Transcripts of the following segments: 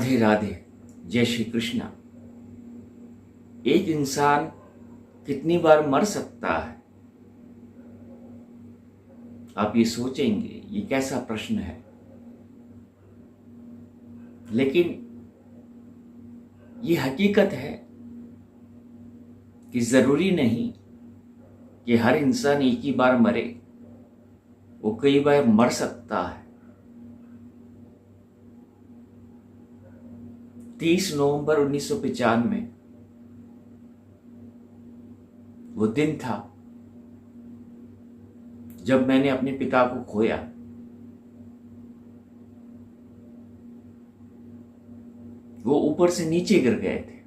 राधे राधे, जय श्री कृष्णा। एक इंसान कितनी बार मर सकता है? आप ये सोचेंगे ये कैसा प्रश्न है, लेकिन ये हकीकत है कि जरूरी नहीं कि हर इंसान एक ही बार मरे, वो कई बार मर सकता है। 30 नवंबर 1995 वो दिन था जब मैंने अपने पिता को खोया। वो ऊपर से नीचे गिर गए थे।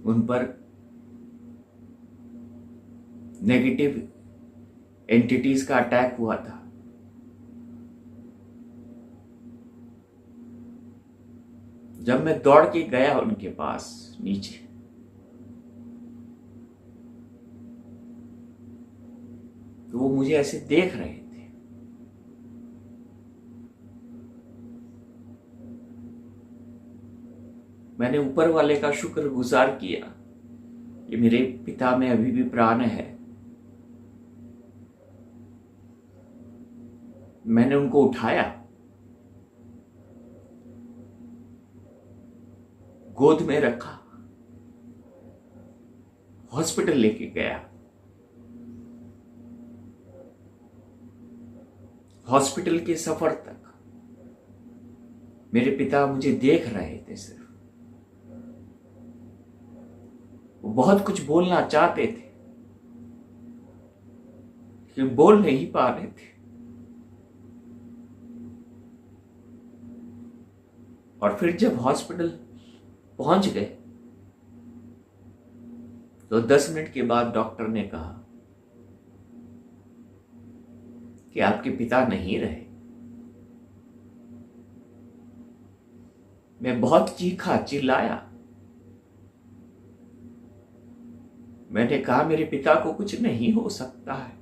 उन पर नेगेटिव एंटिटीज का अटैक हुआ था। जब मैं दौड़ के गया उनके पास नीचे, तो वो मुझे ऐसे देख रहे थे। मैंने ऊपर वाले का शुक्रगुजार किया कि मेरे पिता में अभी भी प्राण है। मैंने उनको उठाया, गोद में रखा, हॉस्पिटल लेके गया। हॉस्पिटल के सफर तक मेरे पिता मुझे देख रहे थे। सिर्फ वो बहुत कुछ बोलना चाहते थे, लेकिन बोल नहीं पा रहे थे। और फिर जब हॉस्पिटल पहुंच गए तो 10 मिनट के बाद डॉक्टर ने कहा कि आपके पिता नहीं रहे। मैं बहुत चीखा चिल्लाया। मैंने कहा मेरे पिता को कुछ नहीं हो सकता है।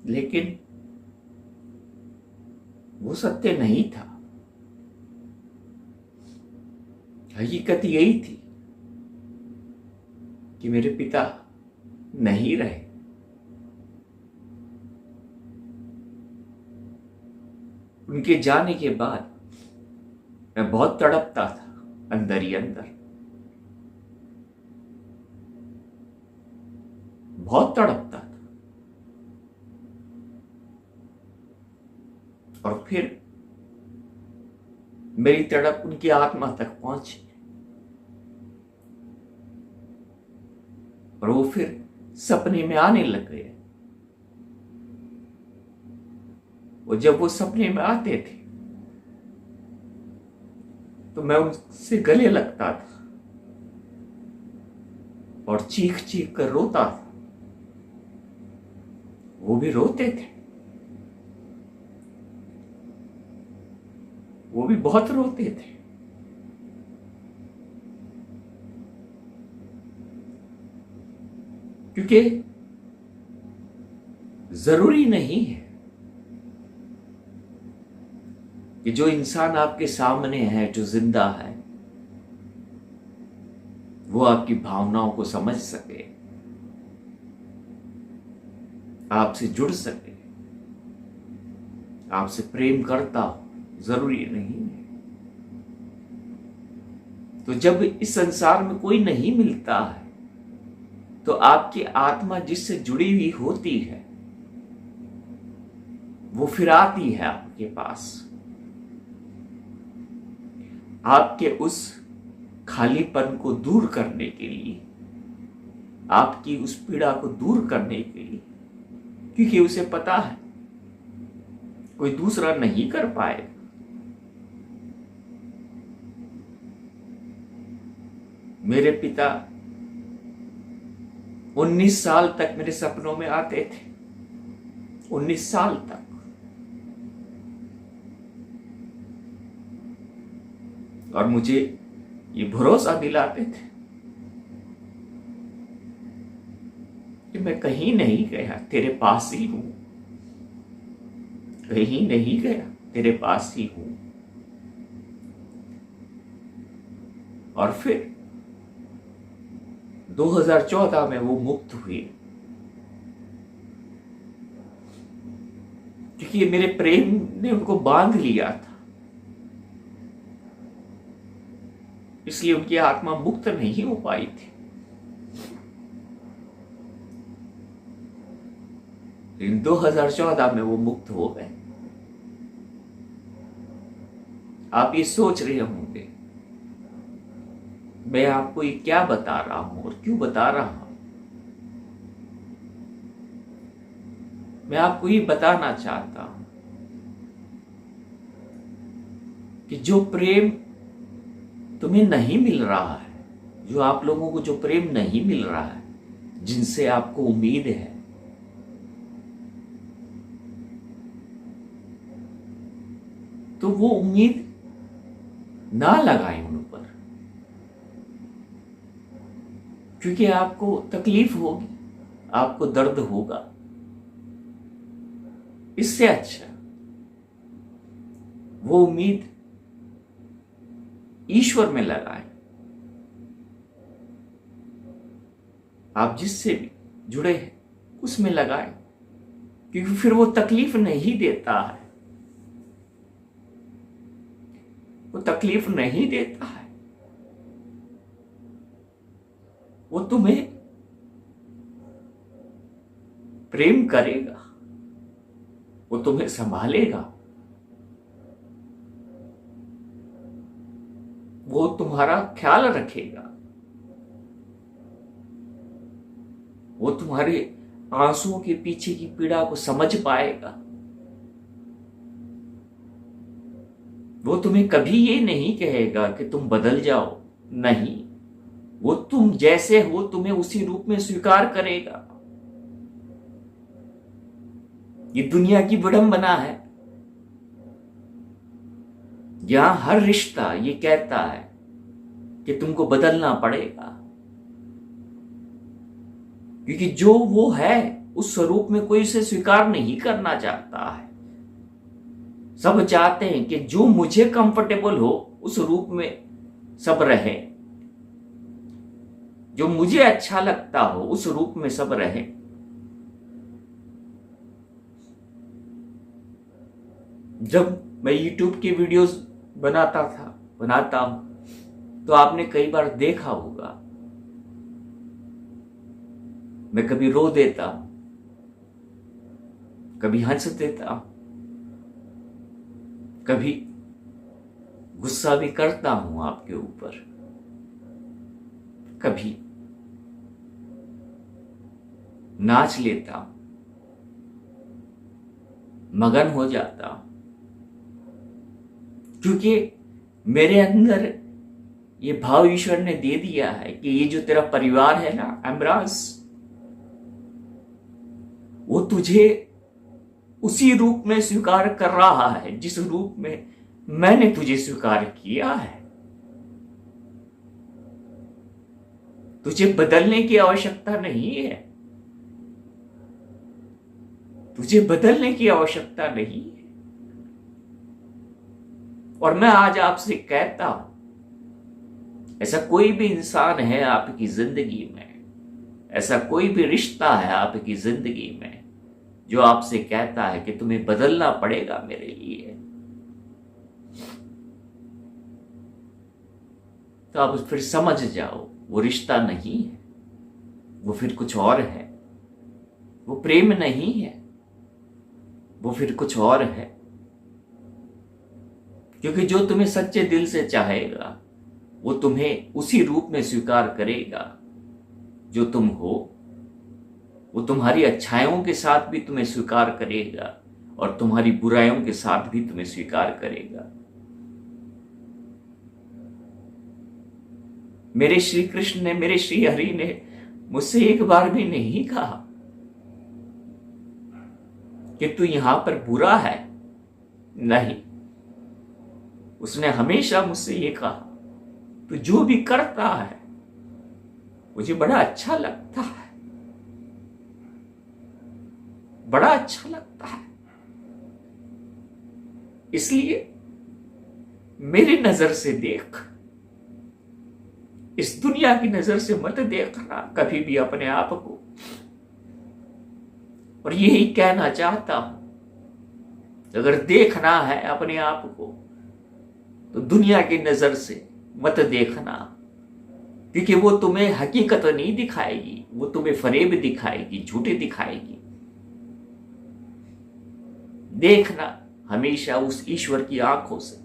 लेकिन वो सत्य नहीं था। हकीकत यही थी कि मेरे पिता नहीं रहे। उनके जाने के बाद मैं बहुत तड़पता था अंदर ही अंदर, बहुत तड़पता था। और फिर मेरी तड़प उनकी आत्मा तक पहुंची और वो फिर सपने में आने लग गए। वो जब वो सपने में आते थे तो मैं उनसे गले लगता था और चीख चीख कर रोता था। वो भी रोते थे, वो भी बहुत रोते थे। क्योंकि जरूरी नहीं है कि जो इंसान आपके सामने है, जो जिंदा है, वो आपकी भावनाओं को समझ सके, आपसे जुड़ सके, आपसे प्रेम करता हो। जरूरी नहीं है। तो जब इस संसार में कोई नहीं मिलता है तो आपकी आत्मा जिससे जुड़ी हुई होती है वो फिर आती है आपके पास। आपके उस खालीपन को दूर करने के लिए, आपकी उस पीड़ा को दूर करने के लिए, क्योंकि उसे पता है कोई दूसरा नहीं कर पाए। मेरे पिता 19 साल तक मेरे सपनों में आते थे, 19 साल तक। और मुझे ये भरोसा दिलाते थे कि मैं कहीं नहीं गया, तेरे पास ही हूं, कहीं नहीं गया, तेरे पास ही हूं। और फिर 2014 में वो मुक्त हुए, क्योंकि मेरे प्रेम ने उनको बांध लिया था, इसलिए उनकी आत्मा मुक्त नहीं हो पाई थी। लेकिन 2014 में वो मुक्त हो गए। आप ये सोच रहे होंगे मैं आपको ये क्या बता रहा हूं और क्यों बता रहा हूं। मैं आपको ये बताना चाहता हूं कि जो प्रेम तुम्हें नहीं मिल रहा है, जो आप लोगों को जो प्रेम नहीं मिल रहा है, जिनसे आपको उम्मीद है, तो वो उम्मीद ना लगाएं उन पर, क्योंकि आपको तकलीफ होगी, आपको दर्द होगा। इससे अच्छा वो उम्मीद ईश्वर में लगाएं। आप जिससे भी जुड़े हैं उसमें लगाएं, क्योंकि फिर वो तकलीफ नहीं देता है, वो तकलीफ नहीं देता है। वो तुम्हें प्रेम करेगा, वो तुम्हें संभालेगा, वो तुम्हारा ख्याल रखेगा, वो तुम्हारे आंसुओं के पीछे की पीड़ा को समझ पाएगा। वो तुम्हें कभी ये नहीं कहेगा कि तुम बदल जाओ, नहीं, वो तुम जैसे हो तुम्हें उसी रूप में स्वीकार करेगा। ये दुनिया की विडंबना है, यहां हर रिश्ता ये कहता है कि तुमको बदलना पड़ेगा, क्योंकि जो वो है उस स्वरूप में कोई उसे स्वीकार नहीं करना चाहता है। सब चाहते हैं कि जो मुझे कंफर्टेबल हो उस रूप में सब रहे, जो मुझे अच्छा लगता हो उस रूप में सब रहे। जब मैं YouTube की वीडियोस बनाता हूं, तो आपने कई बार देखा होगा मैं कभी रो देता हूं, कभी हंस देता हूं, कभी गुस्सा भी करता हूं आपके ऊपर, कभी नाच लेता हूं, मगन हो जाता हूं, क्योंकि मेरे अंदर ये भाव ईश्वर ने दे दिया है कि ये जो तेरा परिवार है ना अमराज, वो तुझे उसी रूप में स्वीकार कर रहा है जिस रूप में मैंने तुझे स्वीकार किया है। तुझे बदलने की आवश्यकता नहीं है, तुझे बदलने की आवश्यकता नहीं है। और मैं आज आपसे कहता हूं, ऐसा कोई भी इंसान है आपकी जिंदगी में, ऐसा कोई भी रिश्ता है आपकी जिंदगी में जो आपसे कहता है कि तुम्हें बदलना पड़ेगा मेरे लिए, तो आप फिर समझ जाओ वो रिश्ता नहीं है, वो फिर कुछ और है। वो प्रेम नहीं है, वो फिर कुछ और है। क्योंकि जो तुम्हें सच्चे दिल से चाहेगा वो तुम्हें उसी रूप में स्वीकार करेगा जो तुम हो। वो तुम्हारी अच्छाइयों के साथ भी तुम्हें स्वीकार करेगा और तुम्हारी बुराइयों के साथ भी तुम्हें स्वीकार करेगा। मेरे श्री कृष्ण ने, मेरे श्री हरि ने मुझसे एक बार भी नहीं कहा कि तू यहां पर बुरा है, नहीं। उसने हमेशा मुझसे ये कहा तू जो भी करता है मुझे बड़ा अच्छा लगता है, बड़ा अच्छा लगता है। इसलिए मेरी नजर से देख, इस दुनिया की नजर से मत देखना कभी भी अपने आप को। और यही कहना चाहता हूं, अगर देखना है अपने आप को तो दुनिया की नजर से मत देखना, क्योंकि वो तुम्हें हकीकत नहीं दिखाएगी, वो तुम्हें फरेब दिखाएगी, झूठे दिखाएगी। देखना हमेशा उस ईश्वर की आंखों से,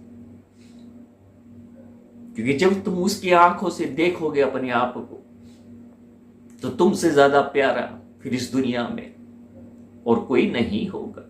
क्योंकि जब तुम उसकी आंखों से देखोगे अपने आप को तो तुमसे ज्यादा प्यारा फिर इस दुनिया में और कोई नहीं होगा।